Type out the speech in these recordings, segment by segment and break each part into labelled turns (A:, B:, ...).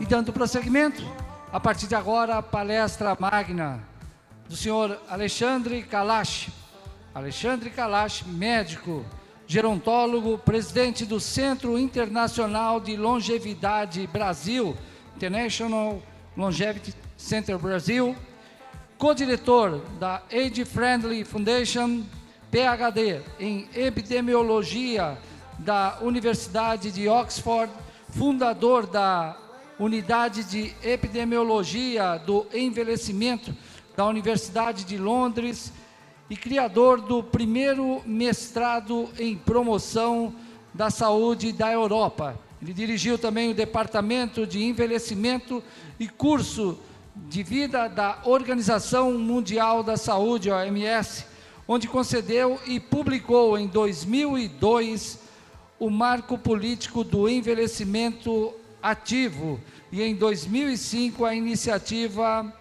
A: E dando prosseguimento, a partir de agora, a palestra magna do senhor Alexandre Kalash. Alexandre Kalash, médico, gerontólogo, presidente do Centro Internacional de Longevidade Brasil, International Longevity Center Brasil, co-diretor da Age Friendly Foundation, PhD em Epidemiologia da Universidade de Oxford, fundador da Unidade de Epidemiologia do Envelhecimento da Universidade de Londres e criador do primeiro mestrado em promoção da saúde da Europa. Ele dirigiu também o Departamento de Envelhecimento e Curso de Vida da Organização Mundial da Saúde, OMS, onde concedeu e publicou em 2002 o Marco Político do Envelhecimento Ativo e em 2005 a iniciativa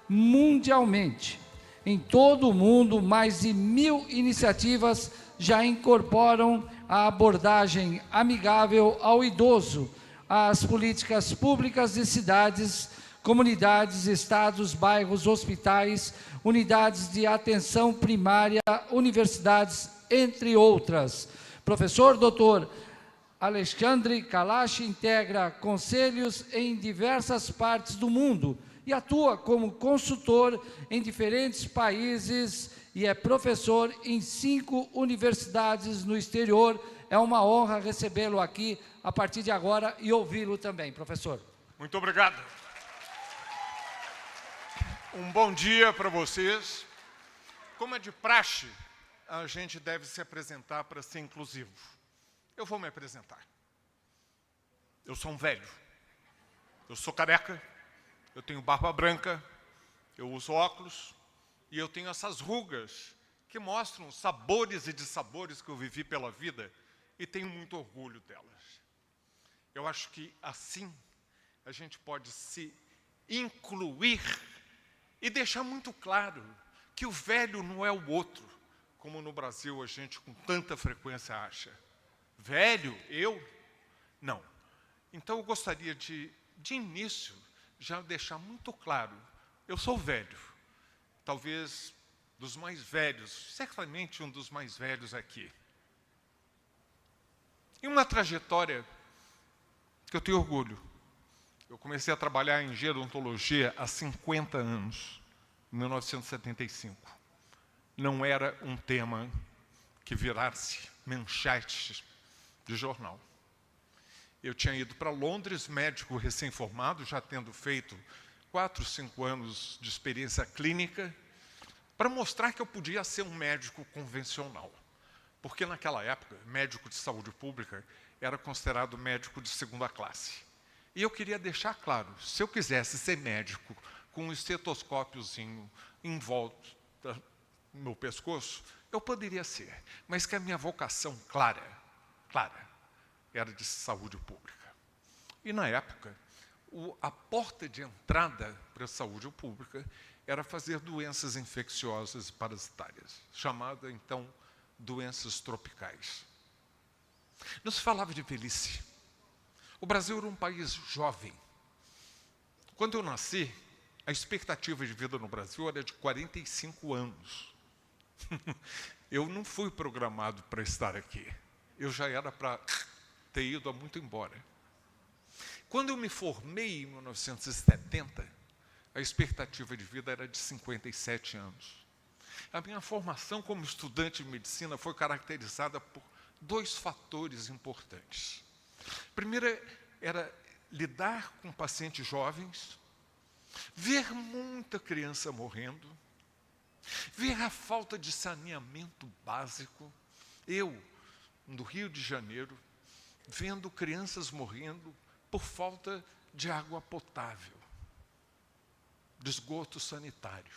A: mundialmente. Em todo o mundo, mais de 1000 iniciativas já incorporam a abordagem amigável ao idoso, às políticas públicas de cidades, comunidades, estados, bairros, hospitais, unidades de atenção primária, universidades, entre outras. Professor Dr. Alexandre Kalash integra conselhos em diversas partes do mundo e atua como consultor em diferentes países e é professor em 5 universidades no exterior. É uma honra recebê-lo aqui a partir de agora e ouvi-lo também, professor.
B: Muito obrigado. Um bom dia para vocês. Como é de praxe, a gente deve se apresentar para ser inclusivo. Eu vou me apresentar. Eu sou um velho. Eu sou careca. Eu tenho barba branca. Eu uso óculos. E eu tenho essas rugas que mostram sabores e dissabores que eu vivi pela vida e tenho muito orgulho delas. Eu acho que assim a gente pode se incluir e deixar muito claro que o velho não é o outro, como no Brasil a gente com tanta frequência acha. Velho? Eu? Não. Então eu gostaria de início, já deixar muito claro, eu sou velho, talvez dos mais velhos, certamente um dos mais velhos aqui. E uma trajetória que eu tenho orgulho. Eu comecei a trabalhar em gerontologia há 50 anos, em 1975. Não era um tema que virasse manchete de jornal. Eu tinha ido para Londres, médico recém-formado, já tendo feito 4, 5 anos de experiência clínica, para mostrar que eu podia ser um médico convencional. Porque naquela época, médico de saúde pública era considerado médico de segunda classe. E eu queria deixar claro, se eu quisesse ser médico com um estetoscópiozinho em volta do meu pescoço, eu poderia ser. Mas que a minha vocação clara, era de saúde pública. E na época, a porta de entrada para a saúde pública era fazer doenças infecciosas e parasitárias, chamada então doenças tropicais. Não se falava de velhice. O Brasil era um país jovem. Quando eu nasci, a expectativa de vida no Brasil era de 45 anos. Eu não fui programado para estar aqui. Eu já era para ter ido há muito embora. Quando eu me formei em 1970, a expectativa de vida era de 57 anos. A minha formação como estudante de medicina foi caracterizada por 2 fatores importantes. Primeiro era lidar com pacientes jovens, ver muita criança morrendo, ver a falta de saneamento básico. Eu, no Rio de Janeiro, vendo crianças morrendo por falta de água potável, de esgoto sanitário,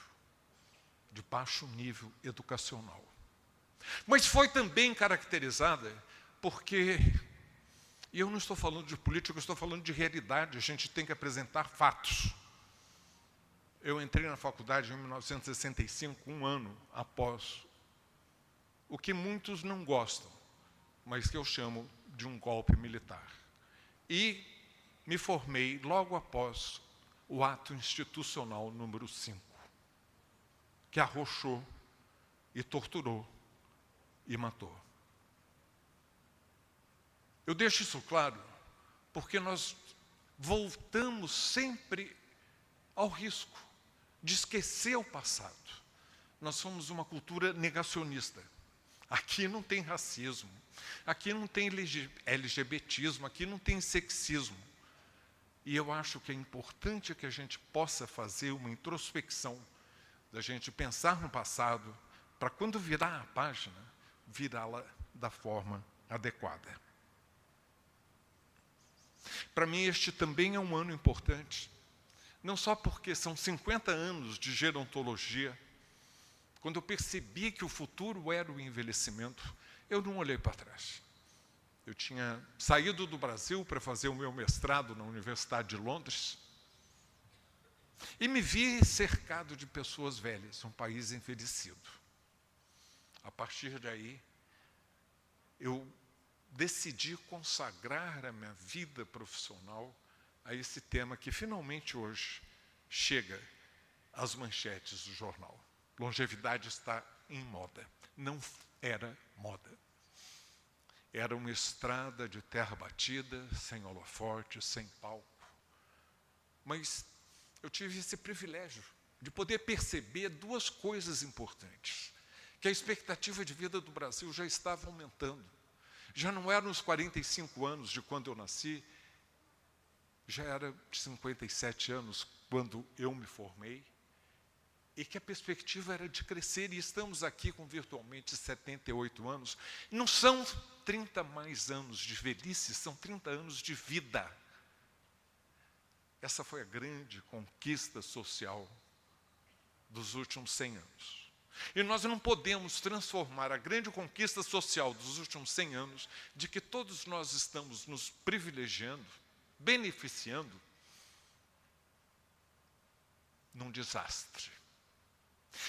B: de baixo nível educacional. Mas foi também caracterizada porque, e eu não estou falando de política, eu estou falando de realidade, a gente tem que apresentar fatos. Eu entrei na faculdade em 1965, um ano após o que muitos não gostam, mas que eu chamo de um golpe militar. E me formei logo após o ato institucional número 5, que arrochou e torturou e matou. Eu deixo isso claro porque nós voltamos sempre ao risco de esquecer o passado. Nós somos uma cultura negacionista. Aqui não tem racismo, aqui não tem LGBTismo, aqui não tem sexismo. E eu acho que é importante que a gente possa fazer uma introspecção, da gente pensar no passado, para quando virar a página, virá-la da forma adequada. Para mim, este também é um ano importante, não só porque são 50 anos de gerontologia. Quando eu percebi que o futuro era o envelhecimento, eu não olhei para trás. Eu tinha saído do Brasil para fazer o meu mestrado na Universidade de Londres e me vi cercado de pessoas velhas, um país envelhecido. A partir daí, eu decidi consagrar a minha vida profissional a esse tema que finalmente hoje chega às manchetes do jornal. Longevidade está em moda. Não era moda. Era uma estrada de terra batida, sem holofote, sem palco. Mas eu tive esse privilégio de poder perceber duas coisas importantes. Que a expectativa de vida do Brasil já estava aumentando. Já não eram os 45 anos de quando eu nasci, já era de 57 anos quando eu me formei. E que a perspectiva era de crescer, e estamos aqui com virtualmente 78 anos. Não são 30 mais anos de velhice, são 30 anos de vida. Essa foi a grande conquista social dos últimos 100 anos. E nós não podemos transformar a grande conquista social dos últimos 100 anos, de que todos nós estamos nos privilegiando, beneficiando, num desastre.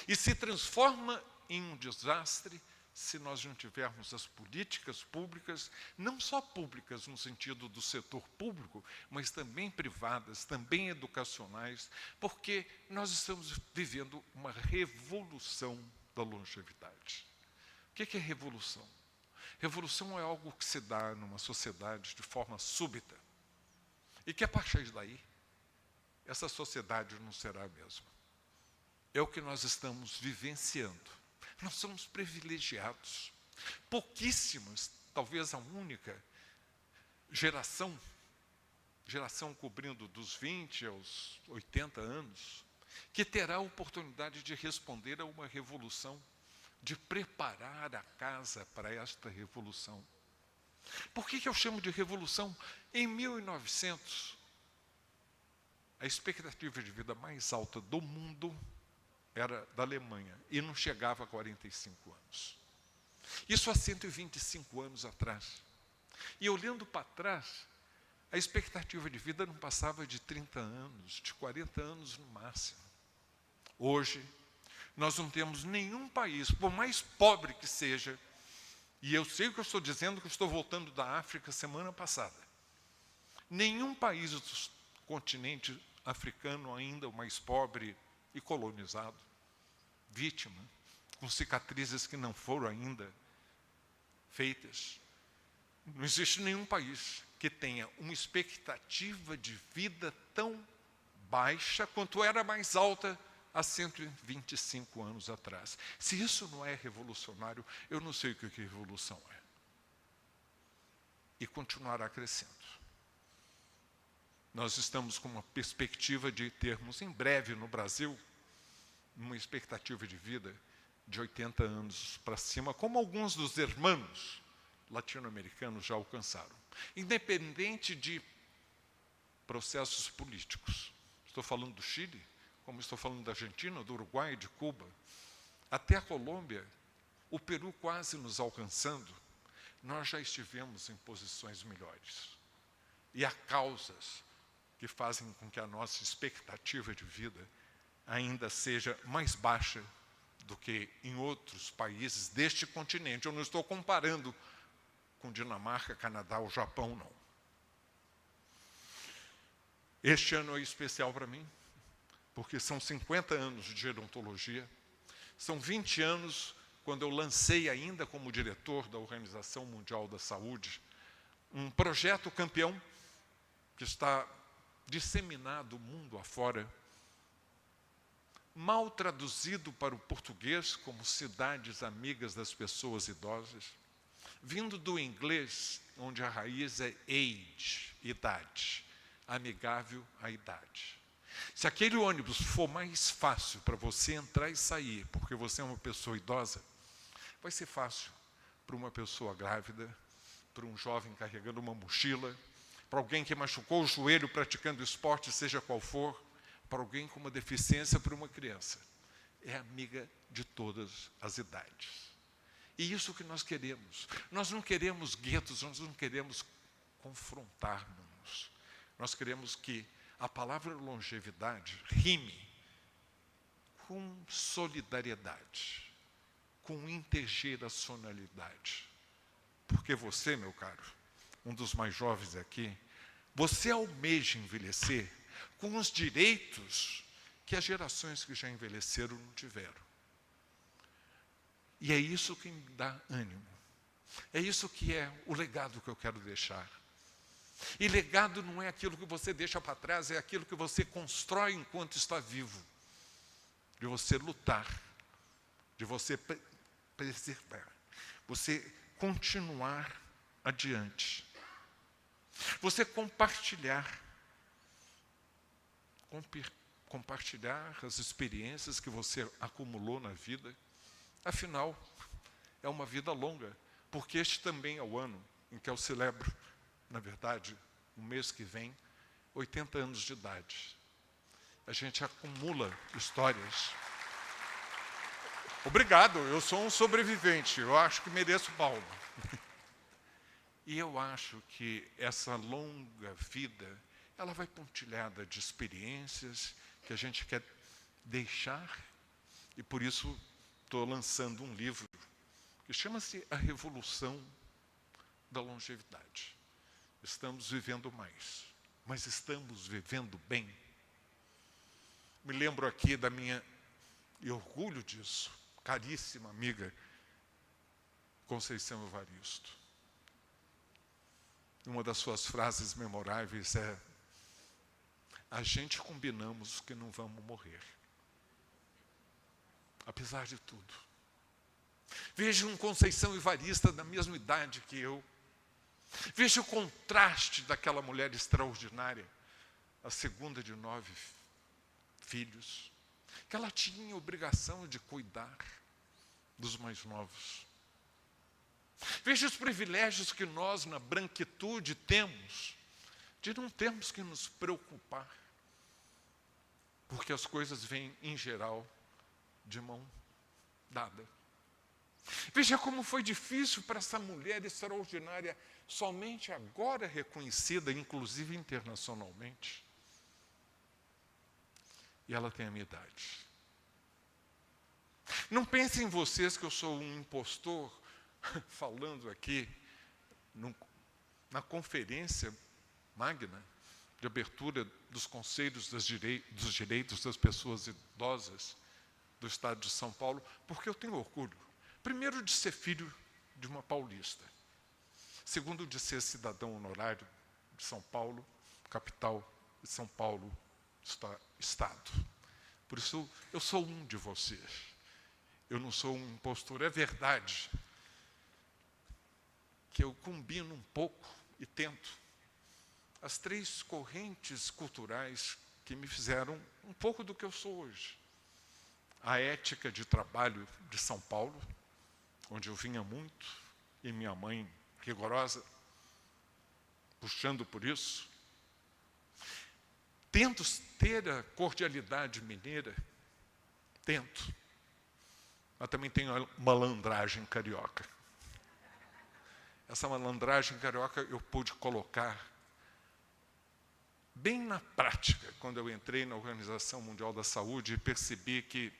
B: E se transforma em um desastre se nós não tivermos as políticas públicas, não só públicas no sentido do setor público, mas também privadas, também educacionais, porque nós estamos vivendo uma revolução da longevidade. O que é revolução? Revolução é algo que se dá numa sociedade de forma súbita, e que a partir daí, essa sociedade não será a mesma. É o que nós estamos vivenciando. Nós somos privilegiados. Pouquíssimas, talvez a única geração cobrindo dos 20 aos 80 anos, que terá a oportunidade de responder a uma revolução, de preparar a casa para esta revolução. Por que eu chamo de revolução? Em 1900, a expectativa de vida mais alta do mundo era da Alemanha, e não chegava a 45 anos. Isso há 125 anos atrás. E olhando para trás, a expectativa de vida não passava de 30 anos, de 40 anos no máximo. Hoje, nós não temos nenhum país, por mais pobre que seja, e eu sei o que eu estou dizendo, que eu estou voltando da África semana passada. Nenhum país do continente africano, ainda o mais pobre e colonizado, vítima, com cicatrizes que não foram ainda feitas. Não existe nenhum país que tenha uma expectativa de vida tão baixa quanto era mais alta há 125 anos atrás. Se isso não é revolucionário, eu não sei o que revolução é. E continuará crescendo. Nós estamos com uma perspectiva de termos em breve no Brasil uma expectativa de vida de 80 anos para cima, como alguns dos irmãos latino-americanos já alcançaram. Independente de processos políticos. Estou falando do Chile, como estou falando da Argentina, do Uruguai, de Cuba, até a Colômbia, o Peru quase nos alcançando, nós já estivemos em posições melhores. E há causas que fazem com que a nossa expectativa de vida ainda seja mais baixa do que em outros países deste continente. Eu não estou comparando com Dinamarca, Canadá ou Japão, não. Este ano é especial para mim, porque são 50 anos de gerontologia, são 20 anos quando eu lancei ainda como diretor da Organização Mundial da Saúde, um projeto campeão que está disseminado mundo afora, mal traduzido para o português como cidades amigas das pessoas idosas, vindo do inglês, onde a raiz é age, idade, amigável à idade. Se aquele ônibus for mais fácil para você entrar e sair, porque você é uma pessoa idosa, vai ser fácil para uma pessoa grávida, para um jovem carregando uma mochila, para alguém que machucou o joelho praticando esporte, seja qual for, para alguém com uma deficiência, para uma criança. É amiga de todas as idades. E isso que nós queremos. Nós não queremos guetos, nós não queremos confrontar-nos. Nós queremos que a palavra longevidade rime com solidariedade, com intergeracionalidade. Porque você, meu caro, um dos mais jovens aqui, você almeja envelhecer com os direitos que as gerações que já envelheceram não tiveram. E é isso que me dá ânimo. É isso que é o legado que eu quero deixar. E legado não é aquilo que você deixa para trás, é aquilo que você constrói enquanto está vivo. De você lutar, de você preservar, você continuar adiante. Você compartilhar as experiências que você acumulou na vida. Afinal, é uma vida longa, porque este também é o ano em que eu celebro, na verdade, o mês que vem, 80 anos de idade. A gente acumula histórias. Obrigado, eu sou um sobrevivente, eu acho que mereço palma. E eu acho que essa longa vida, ela vai pontilhada de experiências que a gente quer deixar, e por isso estou lançando um livro que chama-se A Revolução da Longevidade. Estamos vivendo mais, mas estamos vivendo bem. Me lembro aqui da minha, e orgulho disso, caríssima amiga Conceição Evaristo. Uma das suas frases memoráveis é: a gente combinamos que não vamos morrer. Apesar de tudo. Veja um Conceição Evarista da mesma idade que eu. Veja o contraste daquela mulher extraordinária, a segunda de 9 filhos, que ela tinha a obrigação de cuidar dos mais novos. Veja os privilégios que nós, na branquitude, temos, de não termos que nos preocupar, porque as coisas vêm, em geral, de mão dada. Veja como foi difícil para essa mulher extraordinária, somente agora reconhecida, inclusive internacionalmente. E ela tem a minha idade. Não pensem vocês que eu sou um impostor, falando aqui na conferência magna de abertura dos conselhos dos direitos das pessoas idosas do estado de São Paulo, porque eu tenho orgulho, primeiro, de ser filho de uma paulista, segundo, de ser cidadão honorário de São Paulo, capital de São Paulo, estado. Por isso, eu sou um de vocês. Eu não sou um impostor. É verdade que eu combino um pouco e tento as 3 correntes culturais que me fizeram um pouco do que eu sou hoje. A ética de trabalho de São Paulo, onde eu vinha muito, e minha mãe rigorosa, puxando por isso. Tento ter a cordialidade mineira, tento, mas também tenho a malandragem carioca. Essa malandragem carioca eu pude colocar bem na prática, quando eu entrei na Organização Mundial da Saúde e percebi que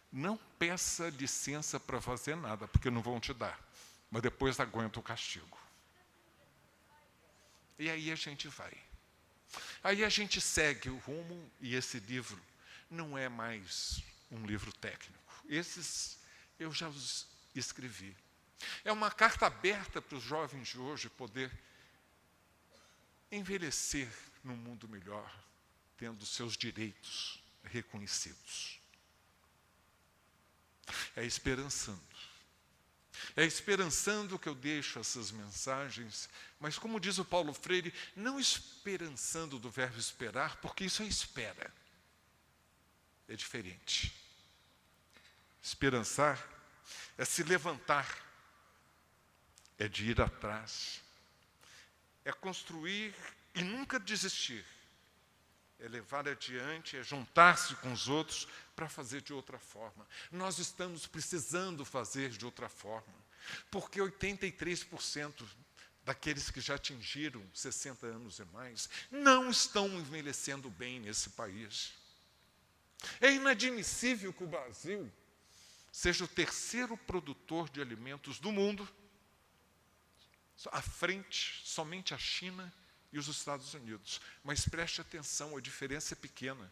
B: não peça licença para fazer nada, porque não vão te dar, mas depois aguenta o castigo. E aí a gente vai. Aí a gente segue o rumo e esse livro não é mais um livro técnico. Esses eu já os escrevi. É uma carta aberta para os jovens de hoje poder envelhecer num mundo melhor, tendo seus direitos reconhecidos. É esperançando. É esperançando que eu deixo essas mensagens, mas como diz o Paulo Freire, não esperançando do verbo esperar, porque isso é espera. É diferente. Esperançar é se levantar, é de ir atrás, é construir e nunca desistir, é levar adiante, é juntar-se com os outros para fazer de outra forma. Nós estamos precisando fazer de outra forma, porque 83% daqueles que já atingiram 60 anos e mais não estão envelhecendo bem nesse país. É inadmissível que o Brasil seja o terceiro produtor de alimentos do mundo, à frente somente a China e os Estados Unidos. Mas preste atenção, a diferença é pequena.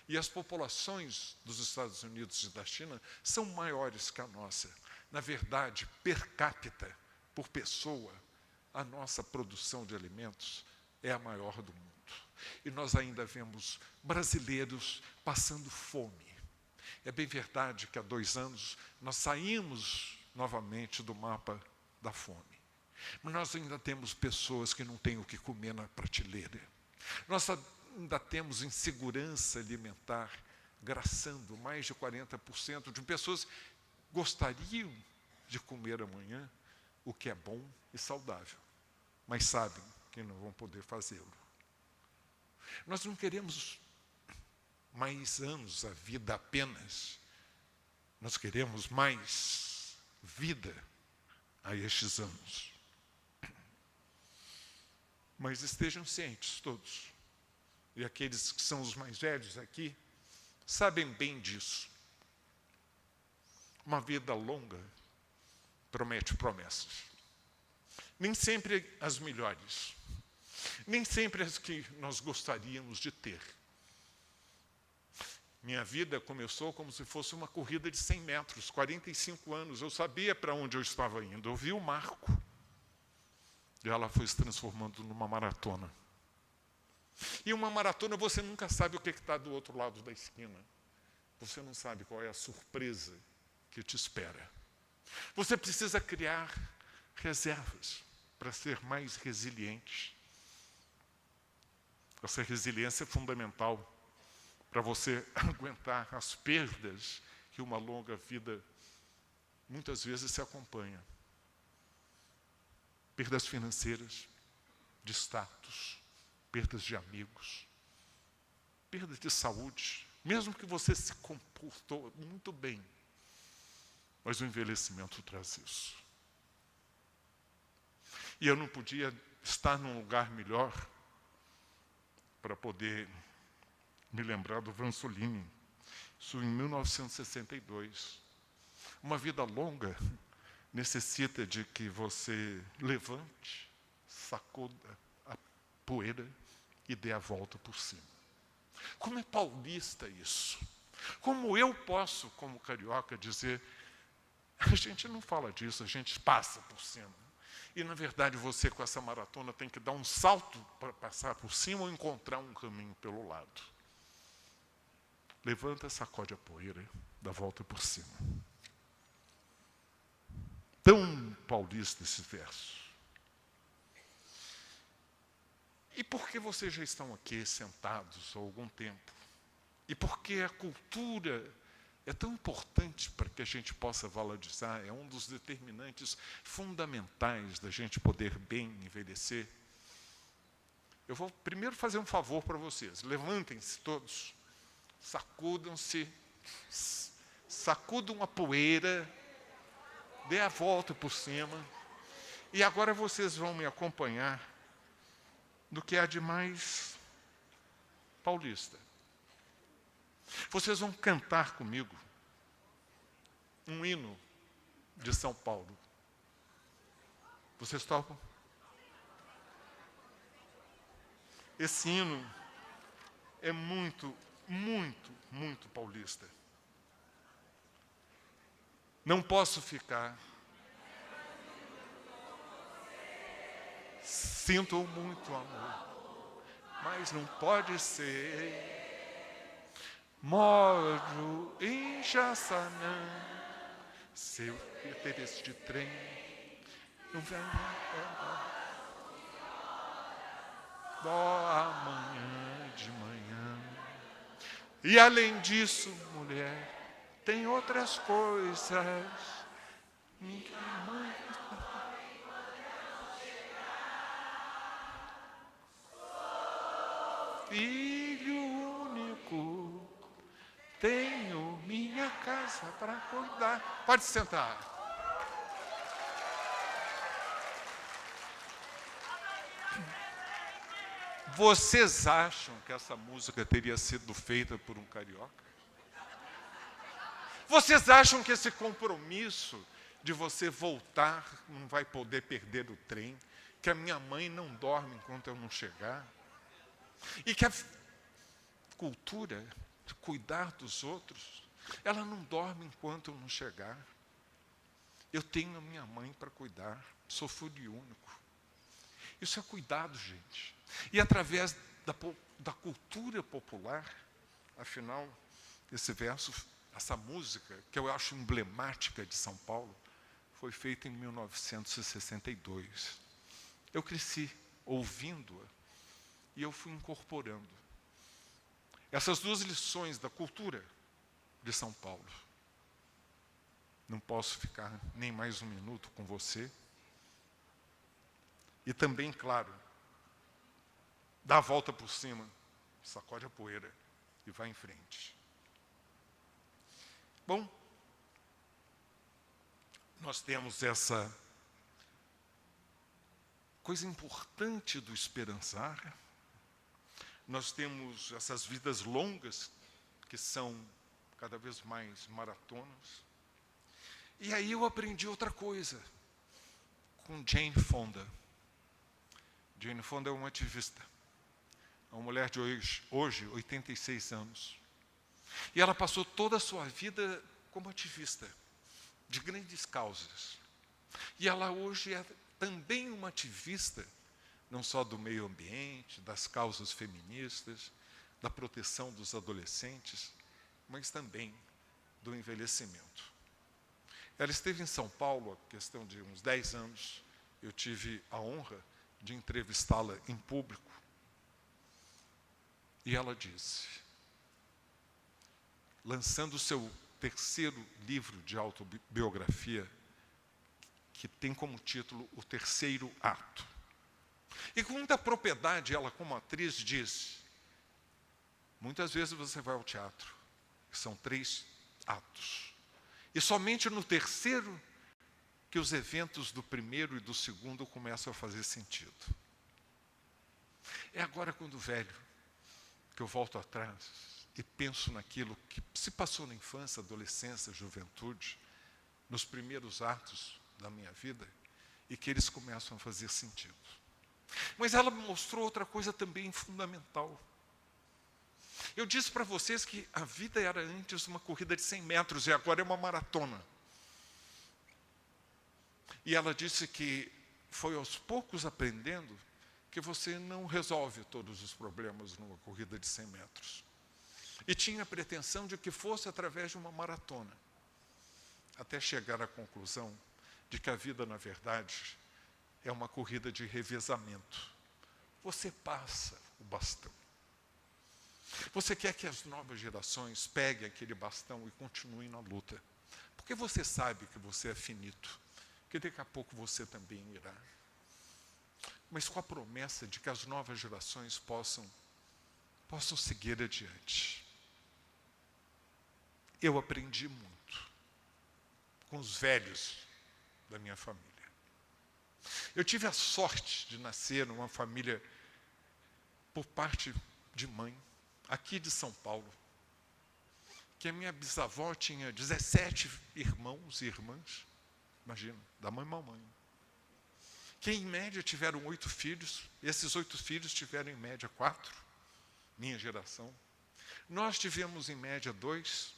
B: E as populações dos Estados Unidos e da China são maiores que a nossa. Na verdade, per capita, por pessoa, a nossa produção de alimentos é a maior do mundo. E nós ainda vemos brasileiros passando fome. É bem verdade que há 2 anos nós saímos novamente do mapa da fome. Mas nós ainda temos pessoas que não têm o que comer na prateleira. Nós ainda temos insegurança alimentar, graçando mais de 40% de pessoas que gostariam de comer amanhã o que é bom e saudável, mas sabem que não vão poder fazê-lo. Nós não queremos mais anos a vida apenas. Nós queremos mais vida a estes anos. Mas estejam cientes todos, e aqueles que são os mais velhos aqui, sabem bem disso. Uma vida longa promete promessas. Nem sempre as melhores, nem sempre as que nós gostaríamos de ter. Minha vida começou como se fosse uma corrida de 100 metros, 45 anos. Eu sabia para onde eu estava indo, eu vi o marco. E ela foi se transformando numa maratona. E uma maratona você nunca sabe o que está do outro lado da esquina. Você não sabe qual é a surpresa que te espera. Você precisa criar reservas para ser mais resiliente. Essa resiliência é fundamental para você aguentar as perdas que uma longa vida muitas vezes se acompanha. Perdas financeiras, de status, perdas de amigos, perdas de saúde, mesmo que você se comportou muito bem, mas o envelhecimento traz isso. E eu não podia estar num lugar melhor para poder me lembrar do Vanzolini, isso em 1962. Uma vida longa necessita de que você levante, sacuda a poeira e dê a volta por cima. Como é paulista isso? Como eu posso, como carioca, dizer, a gente não fala disso, a gente passa por cima. E, na verdade, você com essa maratona tem que dar um salto para passar por cima ou encontrar um caminho pelo lado. Levanta, sacode a poeira, dá a volta por cima. Tão paulista esse verso. E por que vocês já estão aqui sentados há algum tempo? E por que a cultura é tão importante para que a gente possa valorizar? É um dos determinantes fundamentais da gente poder bem envelhecer. Eu vou primeiro fazer um favor para vocês. Levantem-se todos, sacudam-se, sacudam a poeira, dê a volta por cima. E agora vocês vão me acompanhar no que há de mais paulista. Vocês vão cantar comigo um hino de São Paulo. Vocês topam? Esse hino é muito, muito, muito paulista. Não posso ficar. Sinto muito amor, mas não pode ser. Moro em Jaçanã, se eu perder este trem, não vem só amanhã de manhã. E além disso, mulher, tem outras coisas. Minha mãe filho único, tenho minha casa para cuidar. Pode sentar. Vocês acham que essa música teria sido feita por um carioca? Vocês acham que esse compromisso de você voltar não vai poder perder o trem? Que a minha mãe não dorme enquanto eu não chegar? E que a cultura de cuidar dos outros, ela não dorme enquanto eu não chegar. Eu tenho a minha mãe para cuidar, sou filho único. Isso é cuidado, gente. E através da cultura popular, afinal, esse verso, essa música, que eu acho emblemática de São Paulo, foi feita em 1962. Eu cresci ouvindo-a e eu fui incorporando essas duas lições da cultura de São Paulo. Não posso ficar nem mais um minuto com você. E também, claro, dá a volta por cima, sacode a poeira e vai em frente. Bom, nós temos essa coisa importante do esperançar. Nós temos essas vidas longas, que são cada vez mais maratonas. E aí eu aprendi outra coisa, com Jane Fonda. Jane Fonda é uma ativista, uma mulher de hoje 86 anos. E ela passou toda a sua vida como ativista, de grandes causas. E ela hoje é também uma ativista, não só do meio ambiente, das causas feministas, da proteção dos adolescentes, mas também do envelhecimento. Ela esteve em São Paulo há questão de uns 10 anos. Eu tive a honra de entrevistá-la em público. E ela disse, lançando o seu terceiro livro de autobiografia, que tem como título O Terceiro Ato. E com muita propriedade, ela como atriz diz, muitas vezes você vai ao teatro, que são 3 atos. E somente no terceiro que os eventos do primeiro e do segundo começam a fazer sentido. É agora, quando velho, que eu volto atrás e penso naquilo que se passou na infância, adolescência, juventude, nos primeiros atos da minha vida, e que eles começam a fazer sentido. Mas ela me mostrou outra coisa também fundamental. Eu disse para vocês que a vida era antes uma corrida de 100 metros e agora é uma maratona. E ela disse que foi aos poucos aprendendo que você não resolve todos os problemas numa corrida de 100 metros. E tinha a pretensão de que fosse através de uma maratona, até chegar à conclusão de que a vida, na verdade, é uma corrida de revezamento. Você passa o bastão. Você quer que as novas gerações peguem aquele bastão e continuem na luta. Porque você sabe que você é finito, que daqui a pouco você também irá. Mas com a promessa de que as novas gerações possam seguir adiante. Eu aprendi muito com os velhos da minha família. Eu tive a sorte de nascer numa família por parte de mãe, aqui de São Paulo, que a minha bisavó tinha 17 irmãos e irmãs, imagina, da mãe e mamãe, que em média tiveram 8 filhos, esses 8 filhos tiveram em média 4, minha geração, nós tivemos em média 2,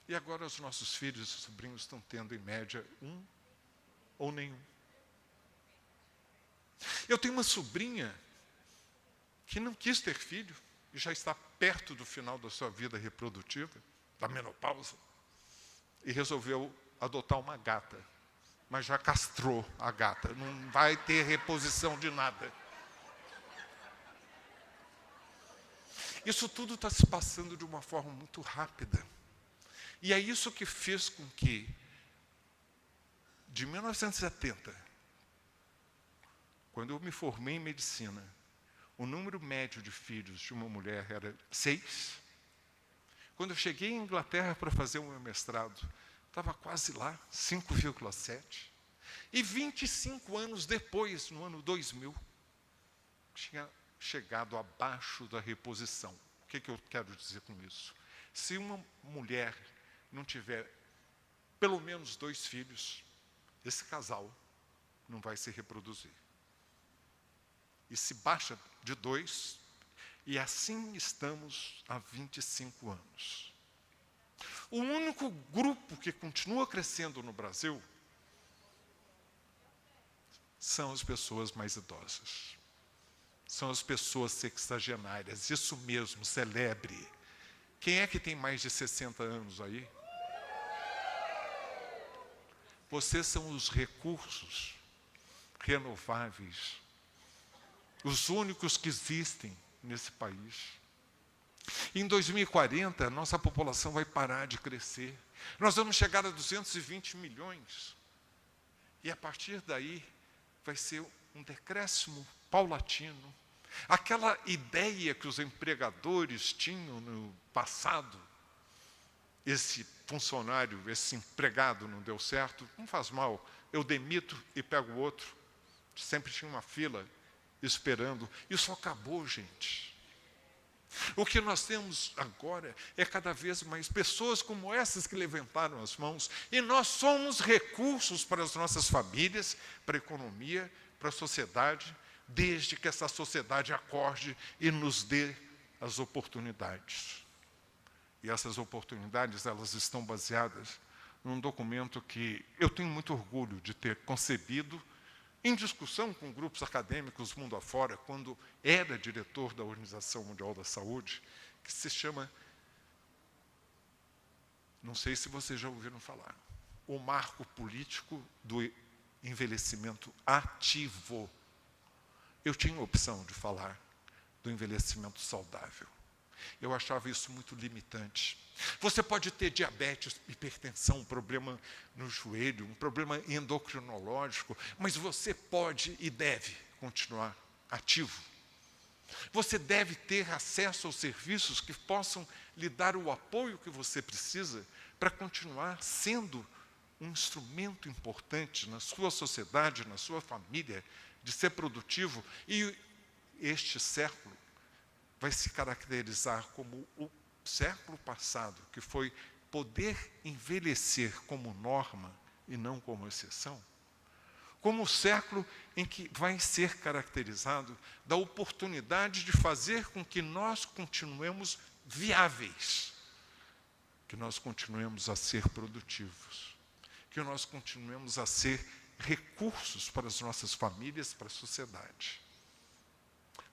B: e agora os nossos filhos e sobrinhos estão tendo em média 1 ou nenhum. Eu tenho uma sobrinha que não quis ter filho e já está perto do final da sua vida reprodutiva, da menopausa, e resolveu adotar uma gata, mas já castrou a gata, não vai ter reposição de nada. Isso tudo está se passando de uma forma muito rápida. E é isso que fez com que, de 1970, quando eu me formei em medicina, o número médio de filhos de uma mulher era 6. Quando eu cheguei em Inglaterra para fazer o meu mestrado, estava quase lá, 5,7. E 25 anos depois, no ano 2000, tinha chegado abaixo da reposição. O que eu quero dizer com isso? Se uma mulher não tiver pelo menos 2 filhos, esse casal não vai se reproduzir. E se baixa de 2, e assim estamos há 25 anos. O único grupo que continua crescendo no Brasil são as pessoas mais idosas. São as pessoas sexagenárias, isso mesmo, celebre. Quem é que tem mais de 60 anos aí? Vocês são os recursos renováveis, os únicos que existem nesse país. Em 2040, a nossa população vai parar de crescer. Nós vamos chegar a 220 milhões. E a partir daí, vai ser um decréscimo paulatino. Aquela ideia que os empregadores tinham no passado, esse funcionário, esse empregado não deu certo, não faz mal, eu demito e pego outro. Sempre tinha uma fila esperando. Isso acabou, gente. O que nós temos agora é cada vez mais pessoas como essas que levantaram as mãos, e nós somos recursos para as nossas famílias, para a economia, para a sociedade, desde que essa sociedade acorde e nos dê as oportunidades. E essas oportunidades, elas estão baseadas num documento que eu tenho muito orgulho de ter concebido, em discussão com grupos acadêmicos mundo afora, quando era diretor da Organização Mundial da Saúde, que se chama, não sei se vocês já ouviram falar, o marco político do envelhecimento ativo. Eu tinha a opção de falar do envelhecimento saudável. Eu achava isso muito limitante. Você pode ter diabetes, hipertensão, um problema no joelho, um problema endocrinológico, mas você pode e deve continuar ativo. Você deve ter acesso aos serviços que possam lhe dar o apoio que você precisa para continuar sendo um instrumento importante na sua sociedade, na sua família, de ser produtivo. E este século vai se caracterizar como o século passado, que foi poder envelhecer como norma e não como exceção, como o século em que vai ser caracterizado da oportunidade de fazer com que nós continuemos viáveis, que nós continuemos a ser produtivos, que nós continuemos a ser recursos para as nossas famílias, para a sociedade.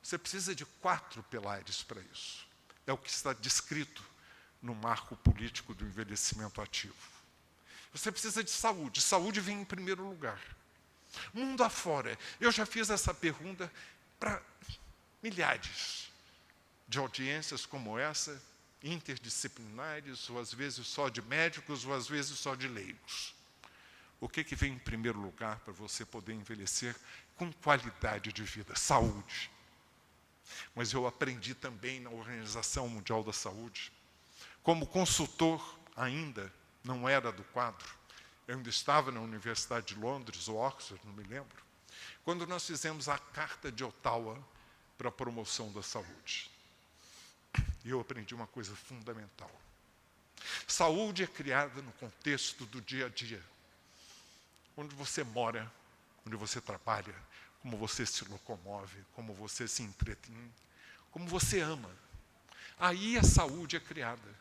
B: Você precisa de 4 pilares para isso. É o que está descrito no marco político do envelhecimento ativo. Você precisa de saúde. Saúde vem em primeiro lugar. Mundo afora, eu já fiz essa pergunta para milhares de audiências como essa, interdisciplinares, ou às vezes só de médicos, ou às vezes só de leigos. O que vem em primeiro lugar para você poder envelhecer com qualidade de vida? Saúde. Mas eu aprendi também na Organização Mundial da Saúde, como consultor ainda, não era do quadro, eu ainda estava na Universidade de Londres, ou Oxford, não me lembro, quando nós fizemos a Carta de Ottawa para a promoção da saúde. E eu aprendi uma coisa fundamental. Saúde é criada no contexto do dia a dia, onde você mora, onde você trabalha, como você se locomove, como você se entretém, como você ama. Aí a saúde é criada.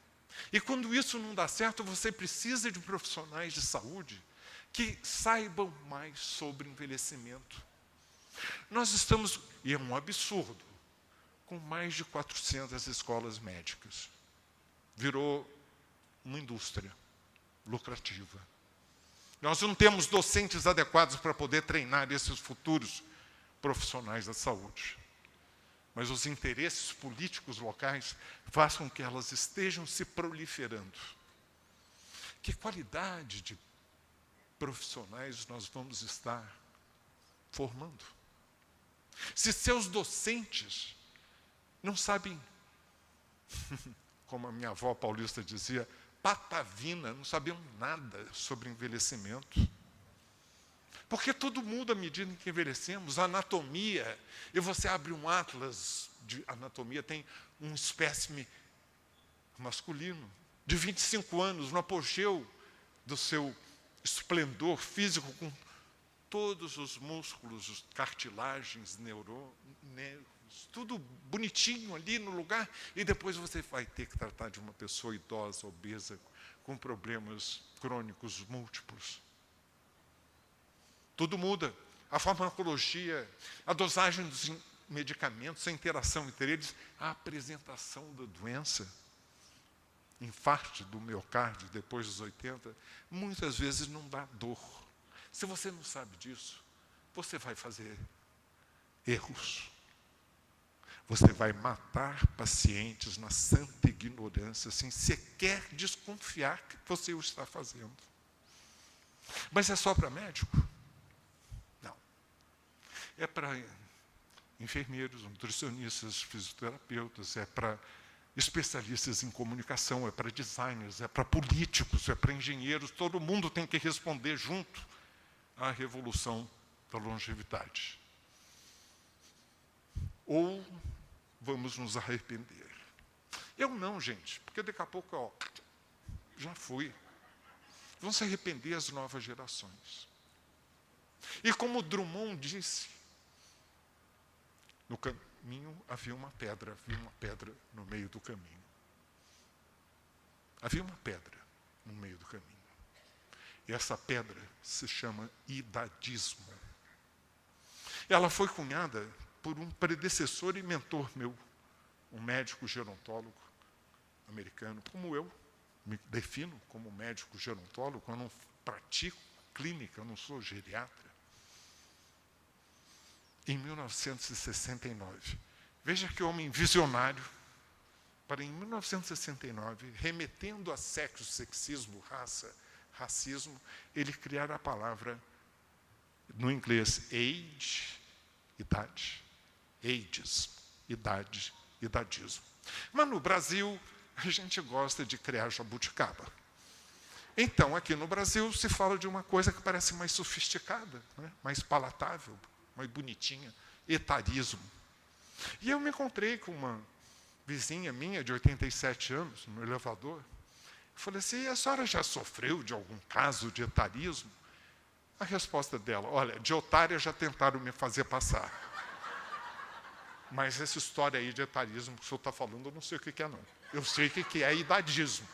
B: E quando isso não dá certo, você precisa de profissionais de saúde que saibam mais sobre envelhecimento. Nós estamos, e é um absurdo, com mais de 400 escolas médicas. Virou uma indústria lucrativa. Nós não temos docentes adequados para poder treinar esses futuros profissionais da saúde. Mas os interesses políticos locais façam que elas estejam se proliferando. Que qualidade de profissionais nós vamos estar formando? Se seus docentes não sabem, como a minha avó paulista dizia, patavina, não sabiam nada sobre envelhecimento. Porque tudo muda à medida em que envelhecemos. A anatomia, e você abre um atlas de anatomia, tem um espécime masculino, de 25 anos, no apogeu do seu esplendor físico, com todos os músculos, os cartilagens, nervos, tudo bonitinho ali no lugar, e depois você vai ter que tratar de uma pessoa idosa, obesa, com problemas crônicos múltiplos. Tudo muda. A farmacologia, a dosagem dos medicamentos, a interação entre eles, a apresentação da doença. Infarto do miocárdio depois dos 80, muitas vezes não dá dor. Se você não sabe disso, você vai fazer erros. Você vai matar pacientes na santa ignorância, sem sequer desconfiar que você o está fazendo. Mas é só para médico? Não. É para enfermeiros, nutricionistas, fisioterapeutas, é para especialistas em comunicação, é para designers, é para políticos, é para engenheiros. Todo mundo tem que responder junto à revolução da longevidade. Ou vamos nos arrepender. Eu não, gente, porque daqui a pouco, já fui. Vão se arrepender as novas gerações. E como Drummond disse, no caminho havia uma pedra no meio do caminho. Havia uma pedra no meio do caminho. E essa pedra se chama idadismo. Ela foi cunhada por um predecessor e mentor meu, um médico gerontólogo americano, como eu me defino como médico gerontólogo, eu não pratico clínica, eu não sou geriatra. Em 1969, veja que homem visionário, para em 1969, remetendo a sexo, sexismo, raça, racismo, ele criar a palavra, no inglês, age, idade, ages, idade, idadismo. Mas no Brasil, a gente gosta de criar jabuticaba. Então, aqui no Brasil, se fala de uma coisa que parece mais sofisticada, né? Mais palatável, mais bonitinha, etarismo. E eu me encontrei com uma vizinha minha, de 87 anos, no elevador. Eu falei assim, a senhora já sofreu de algum caso de etarismo? A resposta dela, olha, de otária já tentaram me fazer passar. Mas essa história aí de etarismo que o senhor está falando, eu não sei o que é, não. Eu sei o que é idadismo.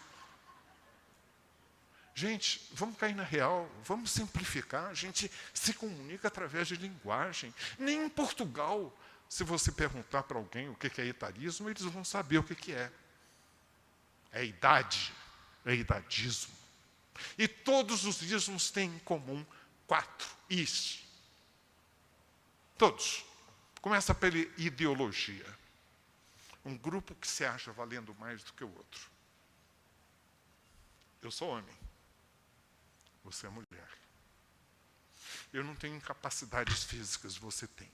B: Gente, vamos cair na real, vamos simplificar. A gente se comunica através de linguagem. Nem em Portugal, se você perguntar para alguém o que é etarismo, eles vão saber o que é. É idade, é idadismo. E todos os ismos têm em comum 4 is. Todos. Começa pela ideologia. Um grupo que se acha valendo mais do que o outro. Eu sou homem. Você é mulher. Eu não tenho incapacidades físicas, você tem.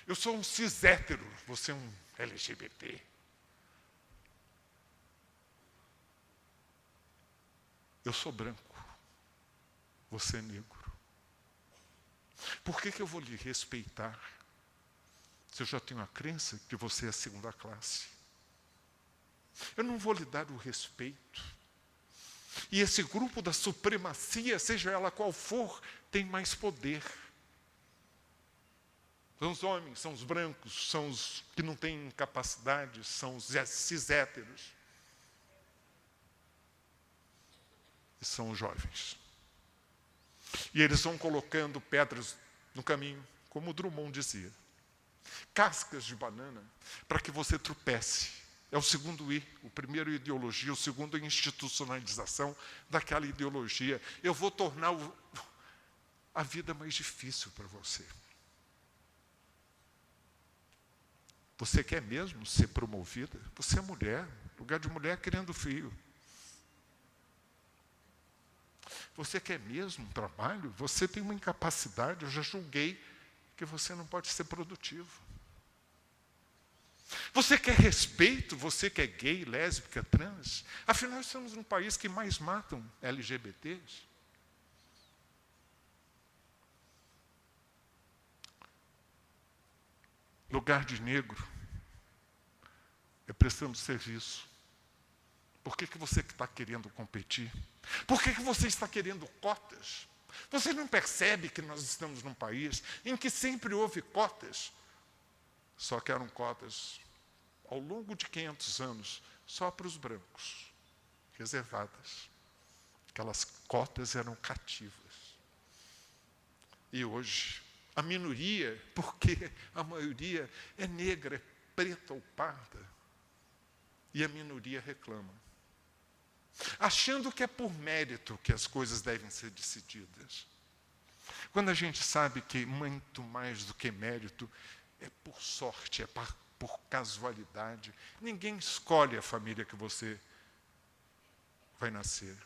B: Eu sou um cis hétero, você é um LGBT. Eu sou branco, você é negro. Por que eu vou lhe respeitar se eu já tenho a crença que você é segunda classe? Eu não vou lhe dar o respeito. E esse grupo da supremacia, seja ela qual for, tem mais poder. São os homens, são os brancos, são os que não têm capacidade, são os cis-héteros. E são os jovens. E eles vão colocando pedras no caminho, como o Drummond dizia. Cascas de banana, para que você tropece. É o segundo I. O primeiro, ideologia. O segundo, institucionalização daquela ideologia. Eu vou tornar a vida mais difícil para você. Você quer mesmo ser promovida? Você é mulher. Lugar de mulher querendo fio. Você quer mesmo um trabalho? Você tem uma incapacidade. Eu já julguei que você não pode ser produtivo. Você quer respeito? Você que é gay, lésbica, trans? Afinal, estamos num país que mais matam LGBTs. Lugar de negro é prestando serviço. Por que você está querendo competir? Por que você está querendo cotas? Você não percebe que nós estamos num país em que sempre houve cotas? Só que eram cotas, ao longo de 500 anos, só para os brancos, reservadas. Aquelas cotas eram cativas. E hoje, a minoria, porque a maioria é negra, é preta ou parda, e a minoria reclama. Achando que é por mérito que as coisas devem ser decididas. Quando a gente sabe que muito mais do que mérito é por sorte, é por casualidade. Ninguém escolhe a família que você vai nascer.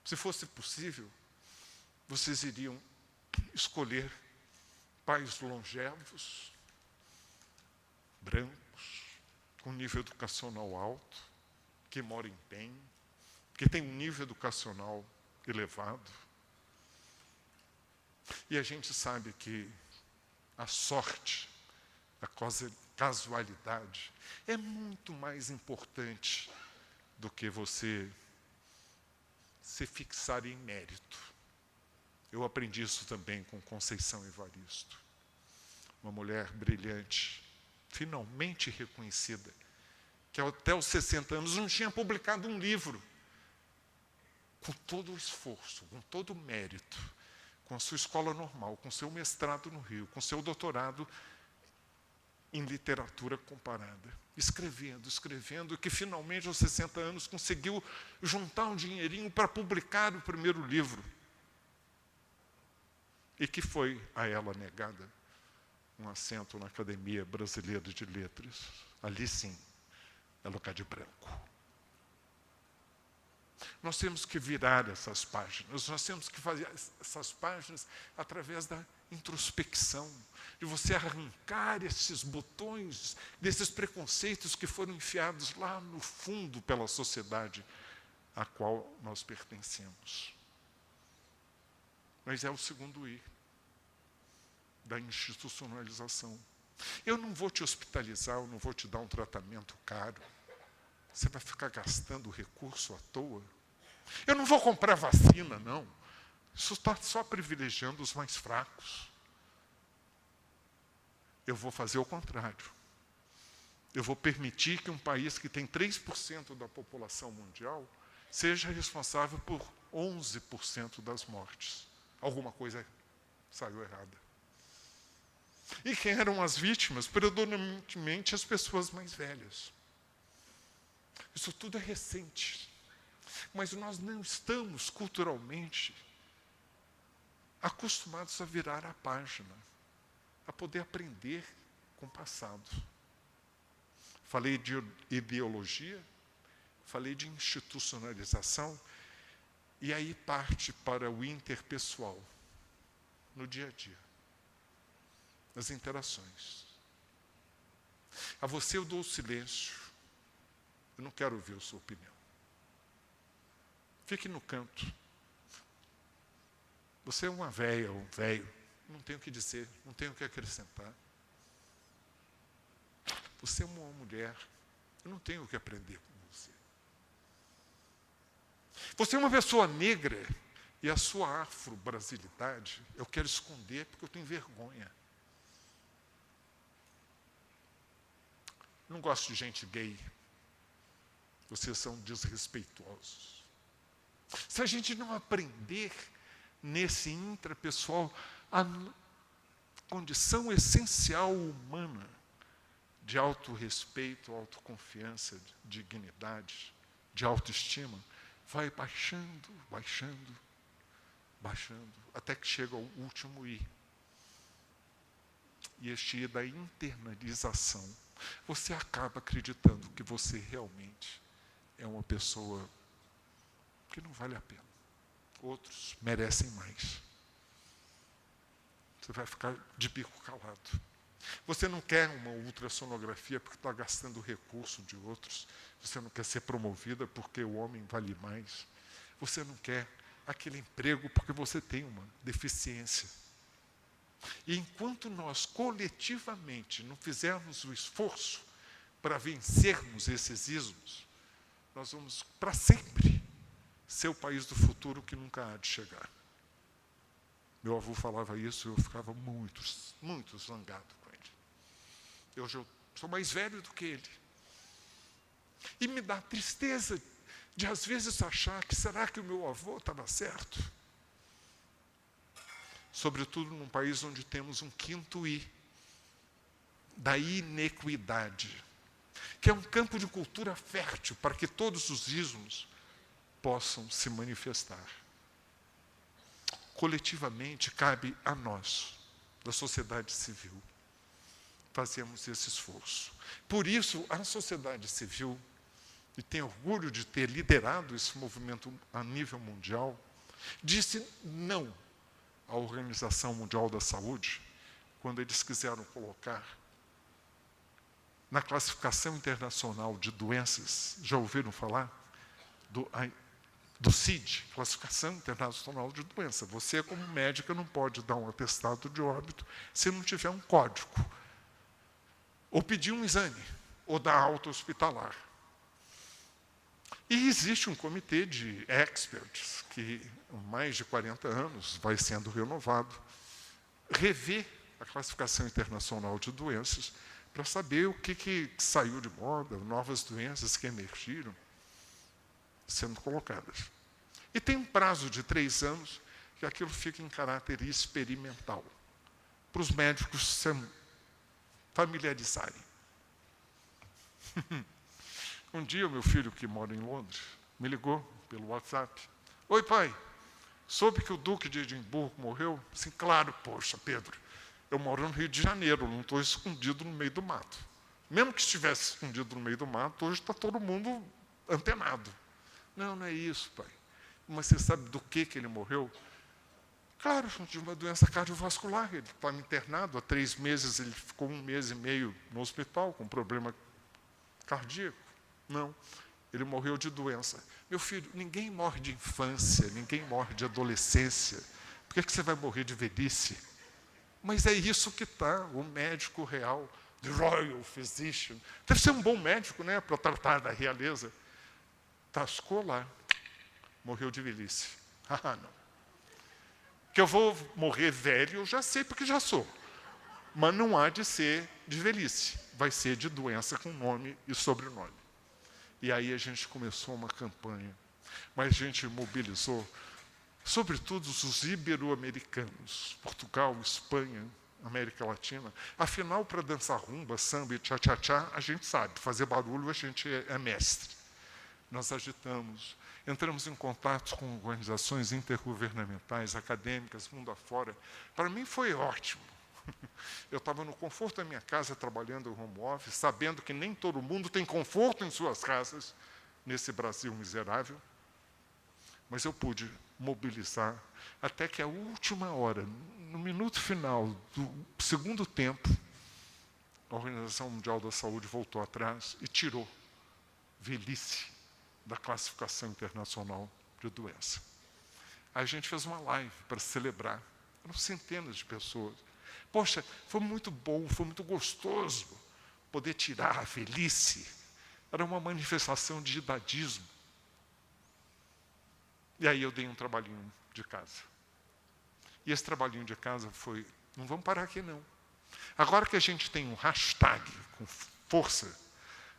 B: Se fosse possível, vocês iriam escolher pais longevos, brancos, com nível educacional alto, que moram em bem, que têm um nível educacional elevado. E a gente sabe que a sorte, a casualidade, é muito mais importante do que você se fixar em mérito. Eu aprendi isso também com Conceição Evaristo. Uma mulher brilhante, finalmente reconhecida, que até os 60 anos não tinha publicado um livro. Com todo o esforço, com todo o mérito, com a sua escola normal, com seu mestrado no Rio, com seu doutorado em literatura comparada. Escrevendo, que finalmente aos 60 anos conseguiu juntar um dinheirinho para publicar o primeiro livro. E que foi a ela negada um assento na Academia Brasileira de Letras. Ali sim, é lugar de branco. Nós temos que virar essas páginas, nós temos que fazer essas páginas através da introspecção, de você arrancar esses botões, desses preconceitos que foram enfiados lá no fundo pela sociedade a qual nós pertencemos. Mas é o segundo I, da institucionalização. Eu não vou te hospitalizar, eu não vou te dar um tratamento caro. Você vai ficar gastando recurso à toa. Eu não vou comprar vacina, não. Isso está só privilegiando os mais fracos. Eu vou fazer o contrário. Eu vou permitir que um país que tem 3% da população mundial seja responsável por 11% das mortes. Alguma coisa saiu errada. E quem eram as vítimas? Predominantemente as pessoas mais velhas. Isso tudo é recente. Mas nós não estamos culturalmente acostumados a virar a página, a poder aprender com o passado. Falei de ideologia, falei de institucionalização, e aí parte para o interpessoal, no dia a dia, nas interações. A você eu dou o silêncio, eu não quero ouvir a sua opinião. Fique no canto. Você é uma véia ou um velho, não tenho o que dizer, não tenho o que acrescentar. Você é uma mulher, eu não tenho o que aprender com você. Você é uma pessoa negra e a sua afro-brasilidade eu quero esconder porque eu tenho vergonha. Não gosto de gente gay. Vocês são desrespeitosos. Se a gente não aprender nesse intrapessoal a condição essencial humana de autorrespeito, autoconfiança, dignidade, de autoestima, vai baixando, baixando, baixando, até que chega ao último I. E este I da internalização. Você acaba acreditando que você realmente é uma pessoa que não vale a pena. Outros merecem mais. Você vai ficar de bico calado. Você não quer uma ultrassonografia porque está gastando o recurso de outros. Você não quer ser promovida porque o homem vale mais. Você não quer aquele emprego porque você tem uma deficiência. E enquanto nós coletivamente não fizermos o esforço para vencermos esses ismos, nós vamos para sempre ser o país do futuro que nunca há de chegar. Meu avô falava isso e eu ficava muito, muito zangado com ele. Hoje eu sou mais velho do que ele. E me dá tristeza de às vezes achar que será que o meu avô estava certo? Sobretudo num país onde temos um quinto I, da inequidade, que é um campo de cultura fértil para que todos os ismos possam se manifestar. Coletivamente, cabe a nós, da sociedade civil, fazermos esse esforço. Por isso, a sociedade civil, e tem orgulho de ter liderado esse movimento a nível mundial, disse não à Organização Mundial da Saúde, quando eles quiseram colocar na classificação internacional de doenças, já ouviram falar? Do CID, Classificação Internacional de Doença. Você, como médica, não pode dar um atestado de óbito se não tiver um código, ou pedir um exame, ou dar alta hospitalar. E existe um comitê de experts, que há mais de 40 anos vai sendo renovado, rever a Classificação Internacional de Doenças, para saber o que saiu de moda, novas doenças que emergiram, sendo colocadas. E tem um prazo de 3 anos que aquilo fica em caráter experimental, para os médicos se familiarizarem. Um dia, o meu filho, que mora em Londres, me ligou pelo WhatsApp. Oi, pai, soube que o Duque de Edimburgo morreu? Sim, claro, poxa, Pedro, eu moro no Rio de Janeiro, não estou escondido no meio do mato. Mesmo que estivesse escondido no meio do mato, hoje está todo mundo antenado. Não é isso, pai. Mas você sabe do que ele morreu? Claro, de uma doença cardiovascular. Ele estava internado há 3 meses, ele ficou 1 mês e meio no hospital com problema cardíaco. Não, ele morreu de doença. Meu filho, ninguém morre de infância, ninguém morre de adolescência. Por que você vai morrer de velhice? Mas é isso que está, o médico real, the Royal Physician. Deve ser um bom médico, né, para tratar da realeza. Tascou lá, morreu de velhice. Não. Que eu vou morrer velho, eu já sei, porque já sou. Mas não há de ser de velhice. Vai ser de doença com nome e sobrenome. E aí a gente começou uma campanha. Mas a gente mobilizou, sobretudo os ibero-americanos, Portugal, Espanha, América Latina. Afinal, para dançar rumba, samba e tchá-tchá-tchá, a gente sabe. Fazer barulho, a gente é mestre. Nós agitamos. Entramos em contato com organizações intergovernamentais, acadêmicas, mundo afora. Para mim foi ótimo. Eu estava no conforto da minha casa, trabalhando em home office, sabendo que nem todo mundo tem conforto em suas casas, nesse Brasil miserável. Mas eu pude mobilizar, até que a última hora, no minuto final do segundo tempo, a Organização Mundial da Saúde voltou atrás e tirou velhice da classificação internacional de doença. Aí a gente fez uma live para celebrar. Eram centenas de pessoas. Poxa, foi muito bom, foi muito gostoso poder tirar a velhice. Era uma manifestação de idadismo. E aí eu dei um trabalhinho de casa. E esse trabalhinho de casa foi, não vamos parar aqui não. Agora que a gente tem um hashtag com força,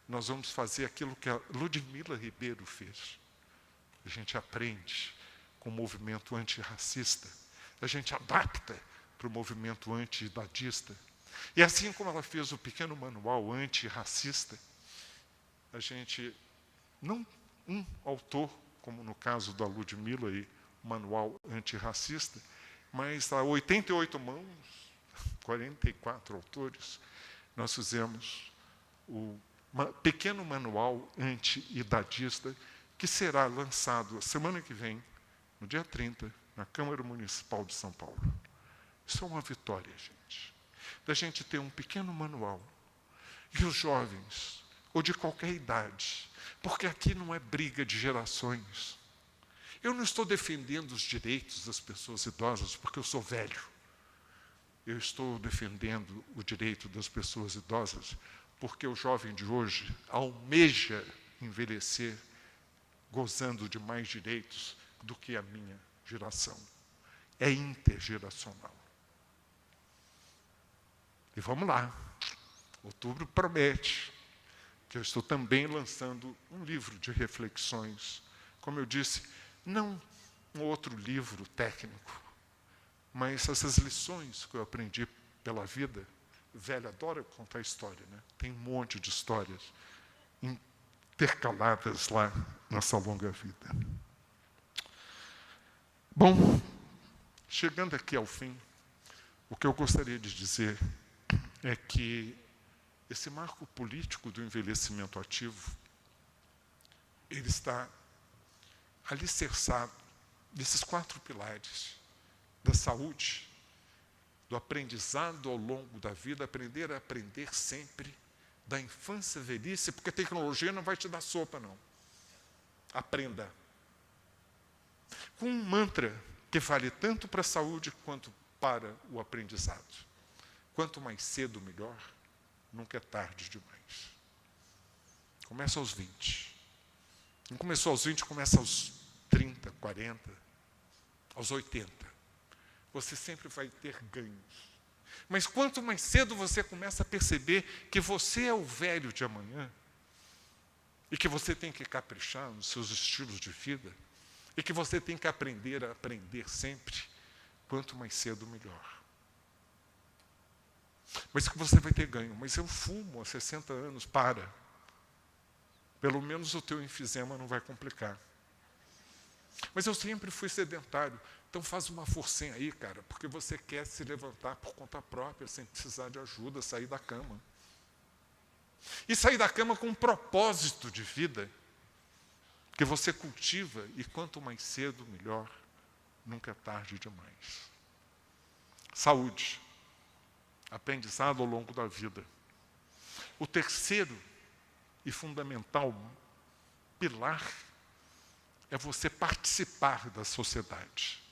B: nós vamos fazer aquilo que a Ludmila Ribeiro fez. A gente aprende com o movimento antirracista, a gente adapta para o movimento anti-idadista. E assim como ela fez o pequeno manual antirracista, a gente, não um autor, como no caso da Ludmila e o manual antirracista, mas há 88 mãos, 44 autores, nós fizemos o pequeno manual anti-idadista, que será lançado a semana que vem, no dia 30, na Câmara Municipal de São Paulo. Isso é uma vitória, gente. Da gente ter um pequeno manual. E os jovens, ou de qualquer idade, porque aqui não é briga de gerações. Eu não estou defendendo os direitos das pessoas idosas porque eu sou velho. Eu estou defendendo o direito das pessoas idosas porque o jovem de hoje almeja envelhecer gozando de mais direitos do que a minha geração. É intergeracional. E vamos lá. Outubro promete que eu estou também lançando um livro de reflexões. Como eu disse, não um outro livro técnico, mas essas lições que eu aprendi pela vida. Velho adora contar história, né? Tem um monte de histórias intercaladas lá nessa longa vida. Bom, chegando aqui ao fim, o que eu gostaria de dizer é que esse marco político do envelhecimento ativo, ele está alicerçado nesses 4 pilares da saúde, do aprendizado ao longo da vida, aprender a aprender sempre, da infância à velhice, porque a tecnologia não vai te dar sopa, não. Aprenda. Com um mantra que vale tanto para a saúde quanto para o aprendizado. Quanto mais cedo, melhor. Nunca é tarde demais. Começa aos 20. Não começou aos 20, começa aos 30, 40, aos 80. Você sempre vai ter ganhos. Mas quanto mais cedo você começa a perceber que você é o velho de amanhã, e que você tem que caprichar nos seus estilos de vida, e que você tem que aprender a aprender sempre, quanto mais cedo, melhor. Mas que você vai ter ganho. Mas eu fumo há 60 anos, para. Pelo menos o teu enfisema não vai complicar. Mas eu sempre fui sedentário. Então faz uma forcinha aí, cara, porque você quer se levantar por conta própria, sem precisar de ajuda, sair da cama. E sair da cama com um propósito de vida, que você cultiva, e quanto mais cedo, melhor. Nunca é tarde demais. Saúde. Aprendizado ao longo da vida. O terceiro e fundamental pilar é você participar da sociedade.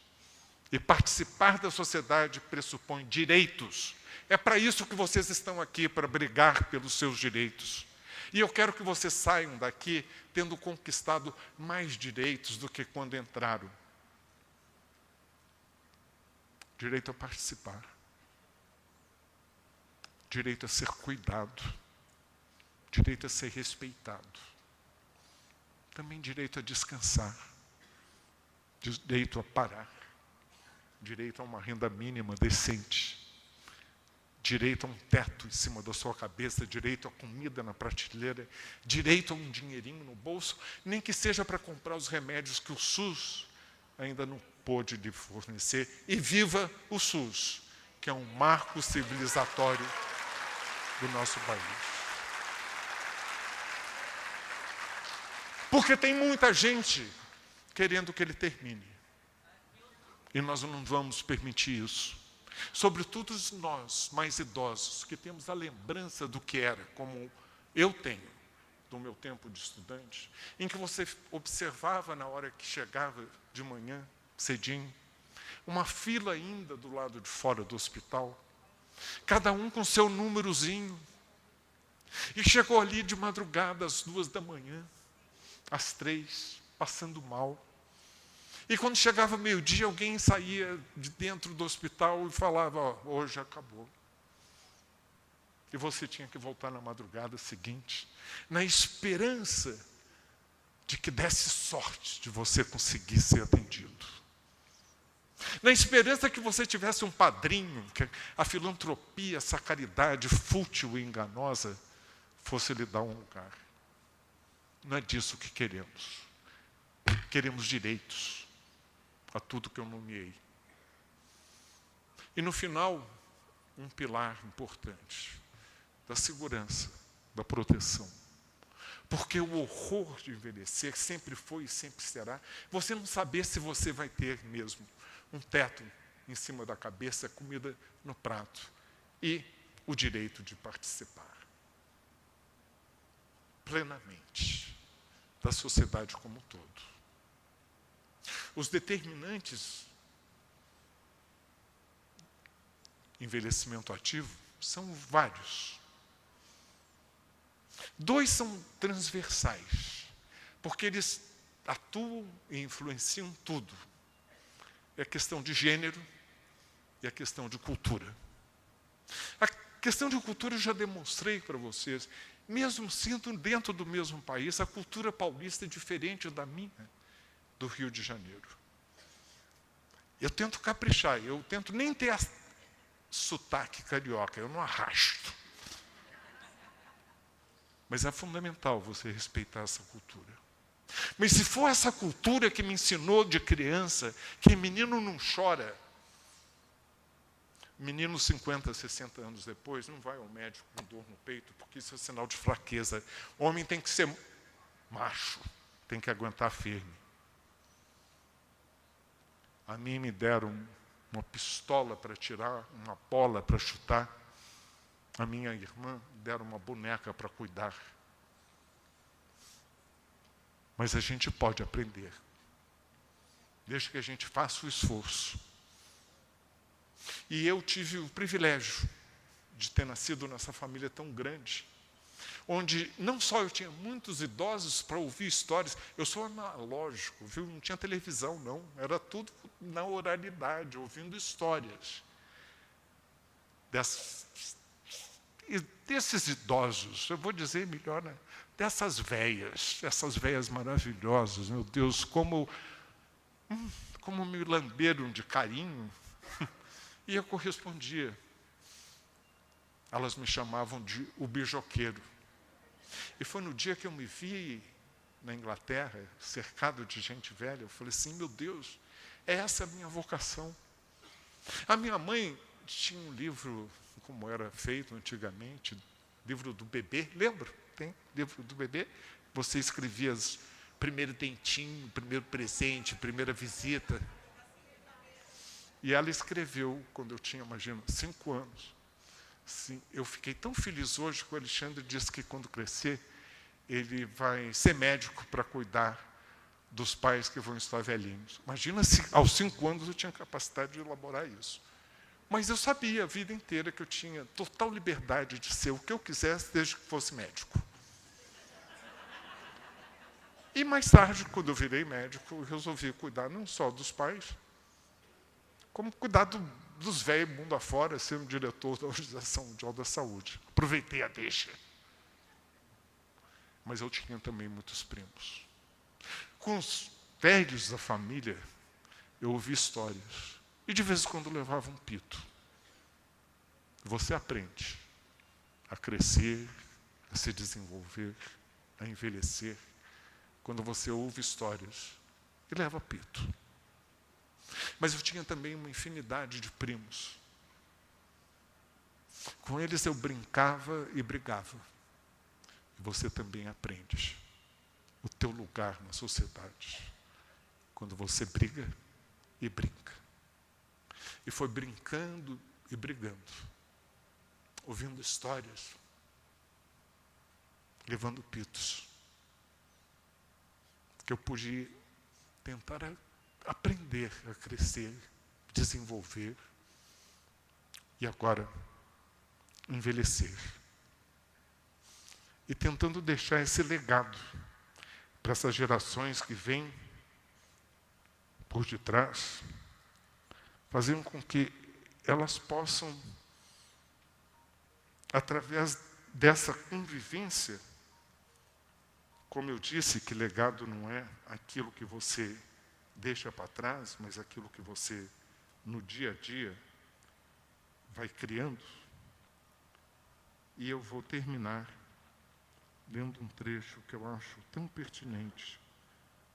B: E participar da sociedade pressupõe direitos. É para isso que vocês estão aqui, para brigar pelos seus direitos. E eu quero que vocês saiam daqui tendo conquistado mais direitos do que quando entraram. Direito a participar. Direito a ser cuidado. Direito a ser respeitado. Também direito a descansar. Direito a parar. Direito a uma renda mínima decente. Direito a um teto em cima da sua cabeça, direito a comida na prateleira, direito a um dinheirinho no bolso, nem que seja para comprar os remédios que o SUS ainda não pôde lhe fornecer. E viva o SUS, que é um marco civilizatório do nosso país. Porque tem muita gente querendo que ele termine. E nós não vamos permitir isso. Sobretudo nós, mais idosos, que temos a lembrança do que era, como eu tenho, do meu tempo de estudante, em que você observava na hora que chegava de manhã, cedinho, uma fila ainda do lado de fora do hospital, cada um com seu númerozinho, e chegou ali de madrugada, às 2 da manhã, às 3, passando mal. E quando chegava meio-dia, alguém saía de dentro do hospital e falava, hoje acabou. E você tinha que voltar na madrugada seguinte, na esperança de que desse sorte de você conseguir ser atendido. Na esperança que você tivesse um padrinho, que a filantropia, essa caridade fútil e enganosa fosse lhe dar um lugar. Não é disso que queremos. Queremos direitos a tudo que eu nomeei. E no final, um pilar importante da segurança, da proteção. Porque o horror de envelhecer sempre foi e sempre será você não saber se você vai ter mesmo um teto em cima da cabeça, comida no prato e o direito de participar plenamente da sociedade como um todo. Os determinantes envelhecimento ativo são vários. 2 são transversais, porque eles atuam e influenciam tudo. É a questão de gênero e a questão de cultura. A questão de cultura eu já demonstrei para vocês. Mesmo sendo dentro do mesmo país, a cultura paulista é diferente da minha, do Rio de Janeiro. Eu tento caprichar, eu tento nem ter sotaque carioca, eu não arrasto. Mas é fundamental você respeitar essa cultura. Mas se for essa cultura que me ensinou de criança, que menino não chora, menino 50, 60 anos depois, não vai ao médico com dor no peito, porque isso é sinal de fraqueza. Homem tem que ser macho, tem que aguentar firme. A mim me deram uma pistola para tirar, uma bola para chutar. A minha irmã deram uma boneca para cuidar. Mas a gente pode aprender, desde que a gente faça o esforço. E eu tive o privilégio de ter nascido nessa família tão grande, onde não só eu tinha muitos idosos para ouvir histórias, eu sou analógico, viu? Não tinha televisão, não. Era tudo na oralidade, ouvindo histórias. Desses idosos, eu vou dizer melhor, né? Dessas véias, essas véias maravilhosas, meu Deus, como me lamberam de carinho, e eu correspondia. Elas me chamavam de o beijoqueiro. E foi no dia que eu me vi na Inglaterra, cercado de gente velha, eu falei assim, meu Deus, é essa a minha vocação. A minha mãe tinha um livro, como era feito antigamente, livro do bebê, lembra? Tem livro do bebê? Você escrevia o primeiro dentinho, primeiro presente, primeira visita. E ela escreveu, quando eu tinha, imagina, 5 anos. Sim, eu fiquei tão feliz hoje que o Alexandre disse que quando crescer, ele vai ser médico para cuidar dos pais que vão estar velhinhos. Imagina se aos 5 anos eu tinha capacidade de elaborar isso. Mas eu sabia a vida inteira que eu tinha total liberdade de ser o que eu quisesse, desde que fosse médico. E mais tarde, quando eu virei médico, eu resolvi cuidar não só dos pais, como cuidar dos velhos mundo afora, ser um diretor da Organização Mundial da Saúde. Aproveitei a deixa. Mas eu tinha também muitos primos. Com os velhos da família, eu ouvi histórias. E de vez em quando levava um pito. Você aprende a crescer, a se desenvolver, a envelhecer, quando você ouve histórias e leva pito. Mas eu tinha também uma infinidade de primos. Com eles eu brincava e brigava. E você também aprende o teu lugar na sociedade, quando você briga e brinca. E foi brincando e brigando, ouvindo histórias, levando pitos, que eu pude tentar aprender a crescer, desenvolver e agora envelhecer. E tentando deixar esse legado para essas gerações que vêm por detrás, fazendo com que elas possam
C: através dessa convivência, como eu disse, que legado não é aquilo que você deixa para trás, mas aquilo que você, no dia a dia, vai criando. E eu vou terminar lendo um trecho que eu acho tão pertinente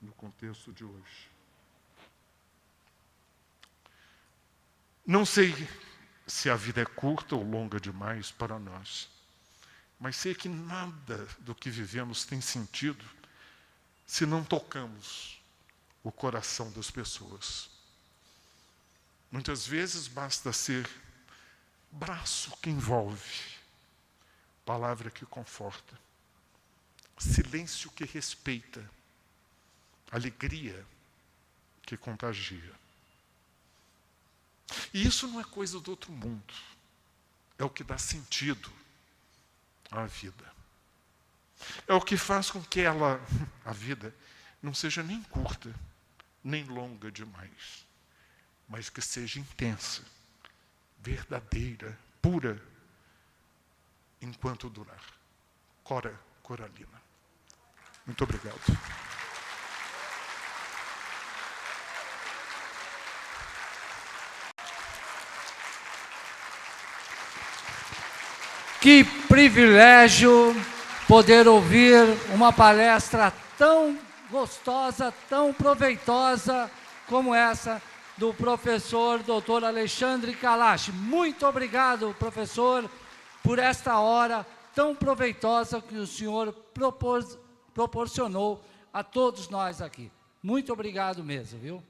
C: no contexto de hoje. Não sei se a vida é curta ou longa demais para nós, mas sei que nada do que vivemos tem sentido se não tocamos o coração das pessoas. Muitas vezes basta ser braço que envolve, palavra que conforta, silêncio que respeita, alegria que contagia. E isso não é coisa do outro mundo, é o que dá sentido à vida. É o que faz com que a vida, não seja nem curta, nem longa demais, mas que seja intensa, verdadeira, pura, enquanto durar. Cora Coralina. Muito obrigado.
A: Que privilégio poder ouvir uma palestra tão gostosa, tão proveitosa como essa do professor Dr. Alexandre Kalash. Muito obrigado, professor, por esta hora tão proveitosa que o senhor proporcionou a todos nós aqui. Muito obrigado mesmo, viu?